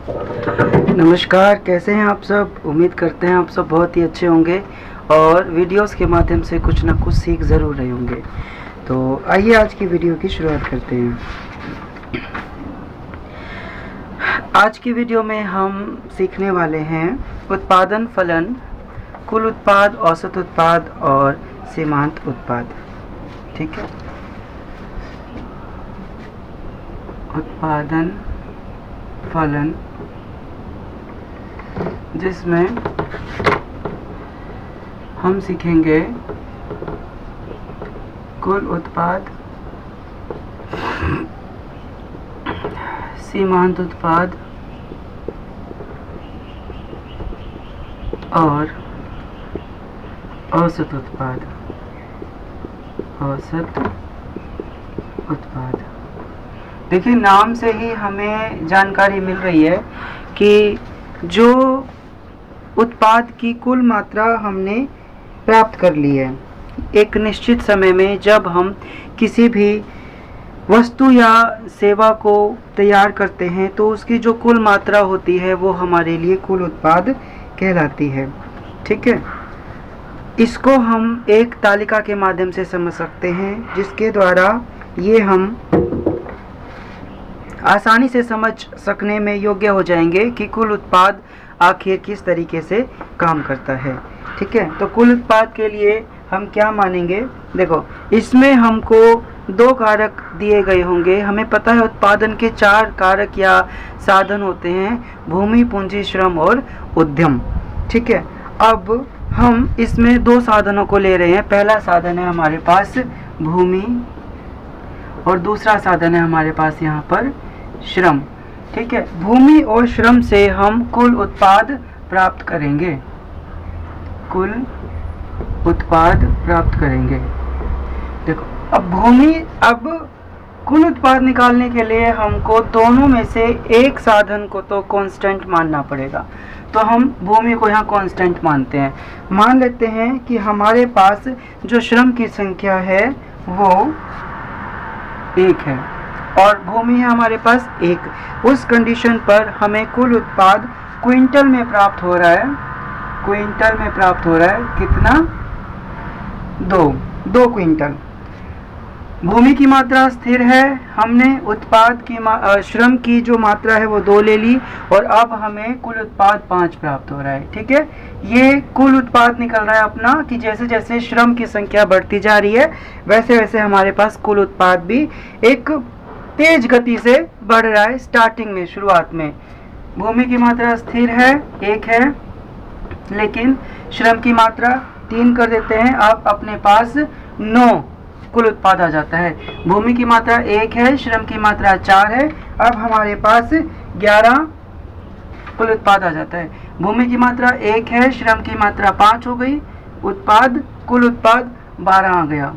नमस्कार, कैसे हैं आप सब। उम्मीद करते हैं आप सब बहुत ही अच्छे होंगे और वीडियोस के माध्यम से कुछ ना कुछ सीख ज़रूर रहे होंगे। तो आइए आज की वीडियो की शुरुआत करते हैं। आज की वीडियो में हम सीखने वाले हैं उत्पादन फलन, कुल उत्पाद, औसत उत्पाद और सीमांत उत्पाद। ठीक है, उत्पादन फलन, जिसमें हम सीखेंगे कुल उत्पाद, सीमांत उत्पाद और औसत उत्पाद। औसत उत्पाद, देखिए नाम से ही हमें जानकारी मिल रही है कि जो उत्पाद की कुल मात्रा हमने प्राप्त कर ली है एक निश्चित समय में, जब हम किसी भी वस्तु या सेवा को तैयार करते हैं तो उसकी जो कुल मात्रा होती है वो हमारे लिए कुल उत्पाद कहलाती है। ठीक है, इसको हम एक तालिका के माध्यम से समझ सकते हैं, जिसके द्वारा ये हम आसानी से समझ सकने में योग्य हो जाएंगे कि कुल उत्पाद आखिर किस तरीके से काम करता है। ठीक है, तो कुल उत्पाद के लिए हम क्या मानेंगे। देखो, इसमें हमको दो कारक दिए गए होंगे। हमें पता है उत्पादन के 4 कारक या साधन होते हैं: भूमि, पूंजी, श्रम और उद्यम। ठीक है, अब हम इसमें 2 साधनों को ले रहे हैं। पहला साधन है हमारे पास भूमि और दूसरा साधन है हमारे पास यहाँ पर श्रम। ठीक है, भूमि और श्रम से हम कुल उत्पाद प्राप्त करेंगे। कुल उत्पाद प्राप्त करेंगे। देखो, अब कुल उत्पाद निकालने के लिए हमको दोनों में से एक साधन को तो कांस्टेंट मानना पड़ेगा। तो हम भूमि को यहाँ कांस्टेंट मानते हैं। मान लेते हैं कि हमारे पास जो श्रम की संख्या है वो 1 है और भूमि है हमारे पास 1। उस कंडीशन पर हमें कुल उत्पाद क्विंटल में प्राप्त हो रहा है। क्विंटल में प्राप्त हो रहा है कितना? 2 क्विंटल। भूमि की मात्रा स्थिर है, हमने उत्पाद की श्रम की जो मात्रा है वो 2 ले ली और अब हमें कुल उत्पाद 5 प्राप्त हो रहा है। ठीक है, ये कुल उत्पाद निकल रहा है अपना कि जैसे जैसे श्रम की संख्या बढ़ती जा रही है वैसे वैसे हमारे पास कुल उत्पाद भी एक तेज गति से बढ़ रहा है। स्टार्टिंग में, शुरुआत में भूमि की मात्रा स्थिर है, 1 है, लेकिन श्रम की मात्रा 3 कर देते हैं। अब अपने पास 9 कुल उत्पाद आ जाता है। भूमि की मात्रा 1 है, श्रम की मात्रा 4 है, अब हमारे पास 11 कुल उत्पाद आ जाता है। भूमि की मात्रा 1 है, श्रम की मात्रा 5 हो गई, कुल उत्पाद 12 आ गया।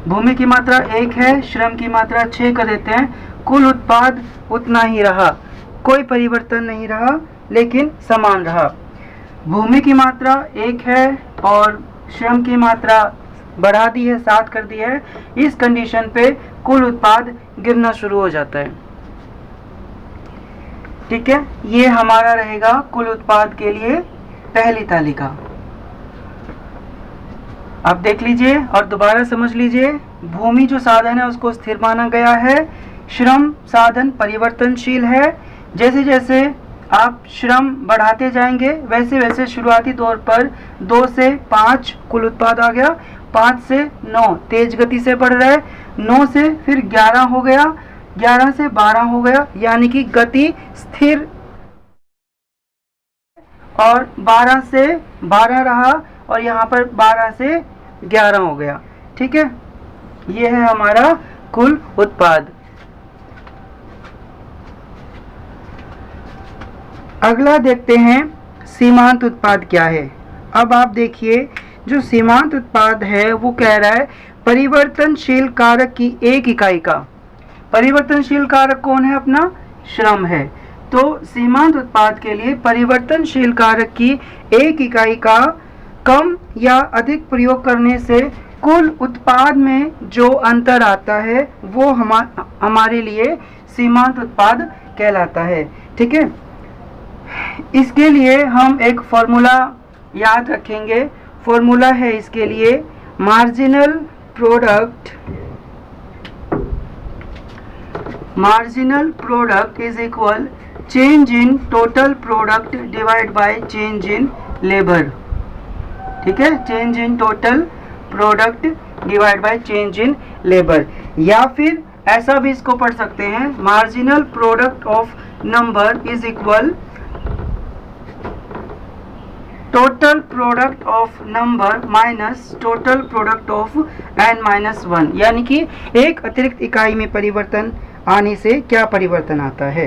भूमि की मात्रा 1 है, श्रम की मात्रा 6 कर देते हैं, कुल उत्पाद उतना ही रहा, कोई परिवर्तन नहीं रहा, लेकिन समान रहा। भूमि की मात्रा 1 है और श्रम की मात्रा बढ़ा दी है, 7 कर दी है। इस कंडीशन पे कुल उत्पाद गिरना शुरू हो जाता है। ठीक है, ये हमारा रहेगा कुल उत्पाद के लिए पहली तालिका। अब देख लीजिए और दोबारा समझ लीजिए। भूमि जो साधन है उसको स्थिर माना गया है, श्रम साधन परिवर्तनशील है। जैसे जैसे आप श्रम बढ़ाते जाएंगे वैसे वैसे शुरुआती तौर पर 2 से 5 कुल उत्पाद आ गया, 5 से 9 तेज गति से बढ़ रहा है, 9 से फिर 11 हो गया, 11 से 12 हो गया, यानी कि गति स्थिर, और 12 से 12 रहा और यहाँ पर 12 से 11 हो गया। ठीक है, ये है हमारा कुल उत्पाद। अगला देखते हैं सीमांत उत्पाद क्या है। अब आप देखिए, जो सीमांत उत्पाद है वो कह रहा है परिवर्तनशील कारक की एक इकाई का। परिवर्तनशील कारक कौन है? अपना श्रम है। तो सीमांत उत्पाद के लिए परिवर्तनशील कारक की एक इकाई का कम या अधिक प्रयोग करने से कुल उत्पाद में जो अंतर आता है वो हमारे लिए सीमांत उत्पाद कहलाता है। ठीक है, इसके लिए हम एक फॉर्मूला याद रखेंगे। फॉर्मूला है इसके लिए marginal product is equal change in total product divide by change in labour. ठीक है, change in total product divide by change in labour, या फिर ऐसा भी इसको पढ़ सकते हैं, marginal product of number is equal total product of number minus total product of n minus 1, यानी कि एक अतिरिक्त इकाई में परिवर्तन आने से क्या परिवर्तन आता है।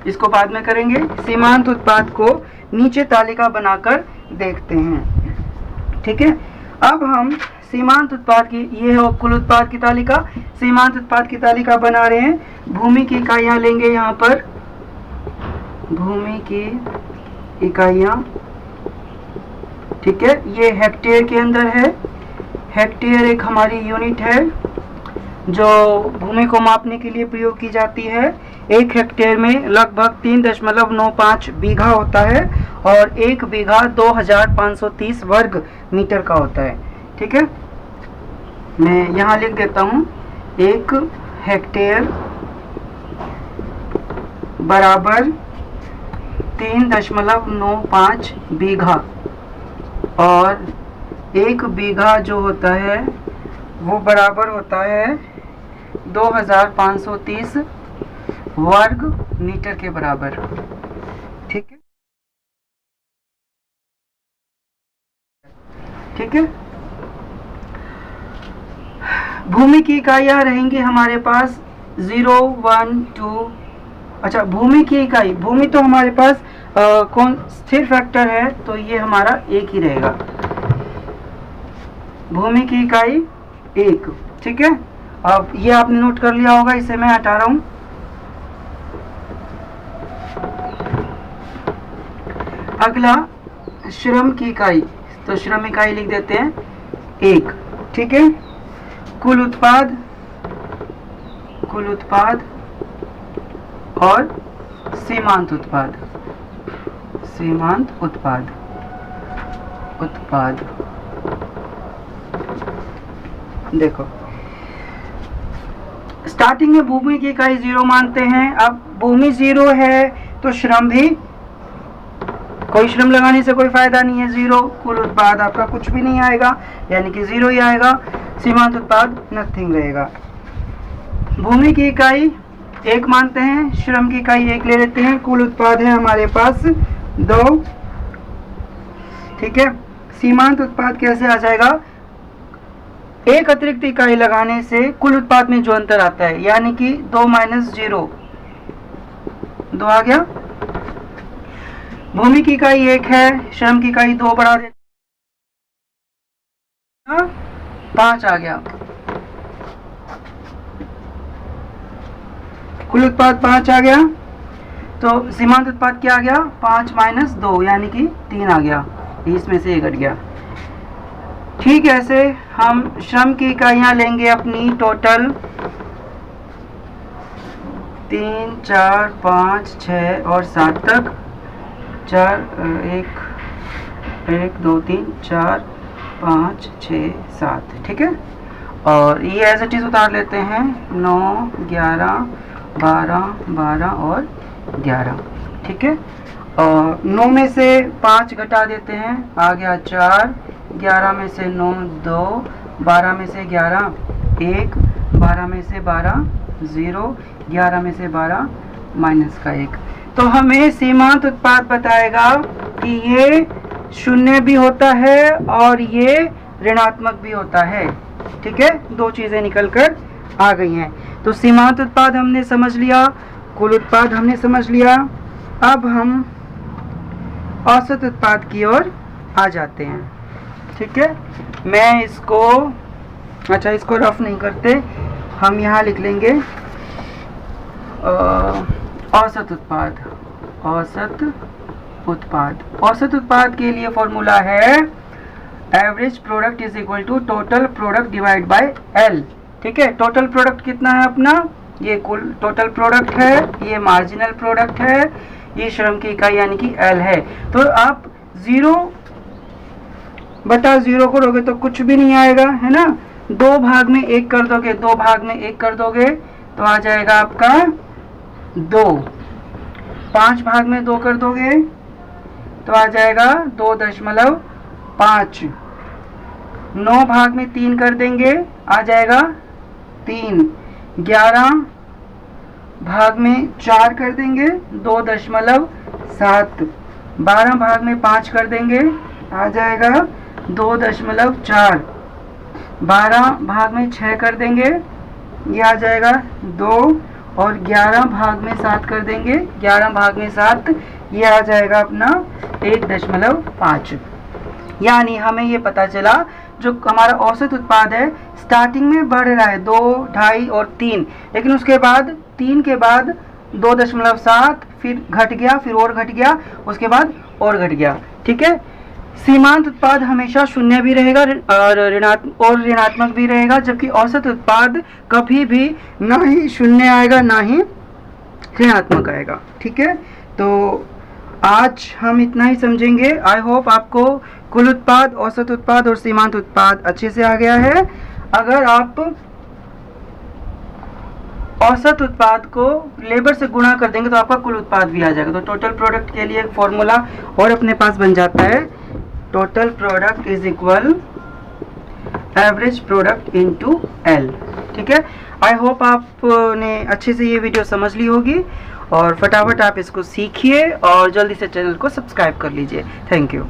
इसको बाद में करेंगे। सीमांत उत्पाद को नीचे तालिका बनाकर देखते हैं। ठीक है, अब हम सीमांत उत्पाद की, ये है कुल उत्पाद की तालिका, सीमांत उत्पाद की तालिका बना रहे हैं। भूमि की इकाइयां लेंगे, यहाँ पर भूमि की इकाइयां। ठीक है, ये हेक्टेयर के अंदर है। हेक्टेयर एक हमारी यूनिट है जो भूमि को मापने के लिए प्रयोग की जाती है। एक हेक्टेयर में लगभग 3.95 बीघा होता है और एक बीघा 2530 वर्ग मीटर का होता है। ठीक है, मैं यहाँ लिख देता हूँ, एक हेक्टेयर बराबर 3.95 बीघा और एक बीघा जो होता है वो बराबर होता है 2530 वर्ग मीटर के बराबर। ठीक है, ठीक है। भूमि की इकाइयां रहेंगी हमारे पास 0, 1, 2। अच्छा, भूमि की इकाई, भूमि तो हमारे पास कौन स्थिर फैक्टर है, तो ये हमारा एक ही रहेगा, भूमि की इकाई 1। ठीक है, अब ये आपने नोट कर लिया होगा, इसे मैं हटा रहा हूं। अगला श्रम की इकाई, तो श्रम इकाई लिख देते हैं 1। ठीक है, कुल उत्पाद और सीमांत उत्पाद। देखो, स्टार्टिंग में भूमि की इकाई 0 मानते हैं। अब भूमि 0 है तो श्रम भी, कोई श्रम लगाने से कोई फायदा नहीं है, 0। कुल उत्पाद आपका कुछ भी नहीं आएगा, यानी कि 0 ही आएगा। सीमांत उत्पाद नथिंग रहेगा। भूमि की इकाई 1 मानते हैं, श्रम की इकाई 1 ले लेते हैं। कुल उत्पाद है हमारे पास 2। ठीक है, सीमांत उत्पाद कैसे आ जाएगा, एक अतिरिक्त इकाई लगाने से कुल उत्पाद में जो अंतर आता है, यानी कि 2 माइनस 0, 2 आ गया। भूमि की इकाई 1 है, श्रम की इकाई 2 बढ़ा देते, 5 आ गया। कुल उत्पाद 5 आ गया, तो सीमांत उत्पाद क्या आ गया, 5 माइनस 2 यानी कि 3 आ गया, इसमें से 1 घट गया। ठीक है, ऐसे हम श्रम की इकाइयां लेंगे अपनी टोटल 3, 4, 5, 6 और 7 तक। 1, 2, 3, 4, 5, 6, 7। ठीक है, और ये एज इट इज उतार लेते हैं, 9, 11, 12 और 11। ठीक है, और 9 में से 5 घटा देते हैं, आ गया 4। 11 में से 9 2, 12 में से 11 1, 12 में से 12 0, 11 में से 12 माइनस का 1। तो हमें सीमांत उत्पाद बताएगा कि ये शून्य भी होता है और ये ऋणात्मक भी होता है। ठीक है, 2 चीजें निकल कर आ गई हैं। तो सीमांत उत्पाद हमने समझ लिया, कुल उत्पाद हमने समझ लिया। अब हम औसत उत्पाद की ओर आ जाते हैं। ठीक है, मैं इसको, अच्छा इसको रफ नहीं करते, हम यहाँ लिख लेंगे औसत उत्पाद। औसत उत्पाद के लिए फॉर्मूला है average product is equal to total product divide by L. ठीक है। टोटल प्रोडक्ट कितना है अपना, ये कुल टोटल प्रोडक्ट है, ये मार्जिनल प्रोडक्ट है, ये श्रम की इकाई यानी कि एल है। तो आप 0/0 करोगे तो कुछ भी नहीं आएगा, है ना। 2 भाग में 1 कर दोगे, 2 भाग में 1 कर दोगे तो आ जाएगा आपका 2। 5 भाग में 2 कर दोगे तो आ जाएगा 2.5। 9 भाग में 3 कर देंगे आ जाएगा 3। 11 भाग में 4 कर देंगे 2.7। 12 भाग में 5 कर देंगे आ जाएगा 2.4। 12 भाग में 6 कर देंगे ये आ जाएगा 2। और 11 भाग में 7 कर देंगे, 11 भाग में 7 ये आ जाएगा अपना 1.5। यानी हमें ये पता चला जो हमारा औसत उत्पाद है स्टार्टिंग में बढ़ रहा है 2, 2.5 और 3, लेकिन उसके बाद 3 के बाद 2.7, फिर घट गया, फिर और घट गया, उसके बाद और घट गया। ठीक है। सीमांत उत्पाद हमेशा शून्य भी रहेगा और ऋणात्मक भी रहेगा, जबकि औसत उत्पाद कभी भी ना ही शून्य आएगा ना ही ऋणात्मक आएगा। ठीक है। तो आज हम इतना ही समझेंगे। आई होप आपको कुल उत्पाद, औसत उत्पाद और सीमांत उत्पाद अच्छे से आ गया है। अगर आप औसत उत्पाद को लेबर से गुणा कर देंगे तो आपका कुल उत्पाद भी आ जाएगा। तो टोटल प्रोडक्ट के लिए एक फॉर्मूला और अपने पास बन जाता है, total product is equal average product into L. ठीक है। आई होप आपने अच्छे से ये वीडियो समझ ली होगी और फटाफट आप इसको सीखिए और जल्दी से चैनल को सब्सक्राइब कर लीजिए। Thank you.